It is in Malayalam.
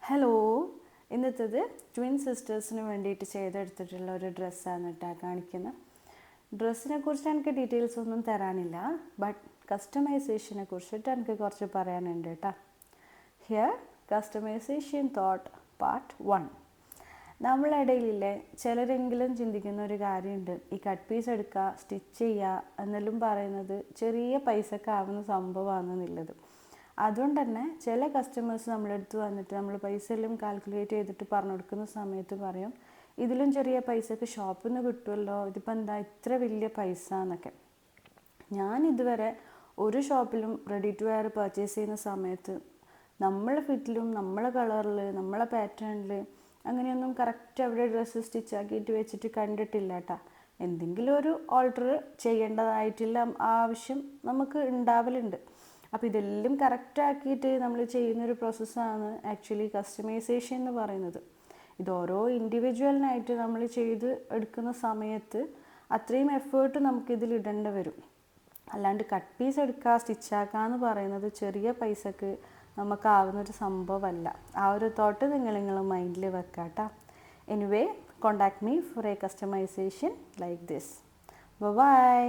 ഹലോ, ഇന്നത്തേത് ട്വിൻ സിസ്റ്റേഴ്സിന് വേണ്ടിയിട്ട് ചെയ്തെടുത്തിട്ടുള്ള ഒരു ഡ്രസ്സാണ് കേട്ടോ കാണിക്കുന്നത്. ഡ്രസ്സിനെ കുറിച്ച് എനിക്ക് ഡീറ്റെയിൽസ് ഒന്നും തരാനില്ല, ബട്ട് കസ്റ്റമൈസേഷനെ കുറിച്ചിട്ട് എനിക്ക് കുറച്ച് പറയാനുണ്ട് കേട്ടോ. Here customisation thought part 1. നമ്മളെ ഇടയിലില്ലേ ചിലരെങ്കിലും ചിന്തിക്കുന്ന ഒരു കാര്യമുണ്ട്, ഈ കട്ട് പീസ് എടുക്കുക, സ്റ്റിച്ച് ചെയ്യുക എന്നെല്ലാം പറയുന്നത് ചെറിയ പൈസക്കാവുന്ന സംഭവമാണെന്നുള്ളത്. അതുകൊണ്ട് തന്നെ ചില കസ്റ്റമേഴ്സ് നമ്മളെടുത്ത് വന്നിട്ട് നമ്മൾ പൈസ എല്ലാം കാൽക്കുലേറ്റ് ചെയ്തിട്ട് പറഞ്ഞു കൊടുക്കുന്ന സമയത്ത് പറയും, ഇതിലും ചെറിയ പൈസക്ക് ഷോപ്പിൽ നിന്ന് കിട്ടുമല്ലോ, ഇതിപ്പോൾ എന്താ ഇത്ര വലിയ പൈസ എന്നൊക്കെ. ഞാൻ ഇതുവരെ ഒരു ഷോപ്പിലും റെഡി ടു വെയർ പർച്ചേസ് ചെയ്യുന്ന സമയത്ത് നമ്മളെ ഫിറ്റിലും നമ്മളെ കളറിൽ നമ്മളെ പാറ്റേണിൽ അങ്ങനെയൊന്നും കറക്റ്റ് അവിടെ ഡ്രസ്സ് സ്റ്റിച്ചാക്കിയിട്ട് വെച്ചിട്ട് കണ്ടിട്ടില്ല കേട്ടോ. എന്തെങ്കിലും ഒരു ഓൾട്ടർ ചെയ്യേണ്ടതായിട്ടുള്ള ആവശ്യം നമുക്ക് ഉണ്ടാവലുണ്ട്. അപ്പോൾ ഇതെല്ലാം കറക്റ്റാക്കിയിട്ട് നമ്മൾ ചെയ്യുന്നൊരു പ്രോസസ്സാണ് ആക്ച്വലി കസ്റ്റമൈസേഷൻ എന്ന് പറയുന്നത്. ഇത് ഓരോ ഇൻഡിവിജ്വലിനായിട്ട് നമ്മൾ ചെയ്ത് എടുക്കുന്ന സമയത്ത് അത്രയും എഫേർട്ട് നമുക്കിതിൽ ഇടേണ്ടി വരും. അല്ലാണ്ട് കട്ട് പീസ് എടുക്കുക സ്റ്റിച്ചാക്കുക എന്ന് പറയുന്നത് ചെറിയ പൈസക്ക് നമുക്കാവുന്നൊരു സംഭവമല്ല. ആ ഒരു തോട്ട് നിങ്ങളെ മൈൻഡിൽ വെക്കാം കേട്ടോ. Anyway, contact me for a customisation like this. By.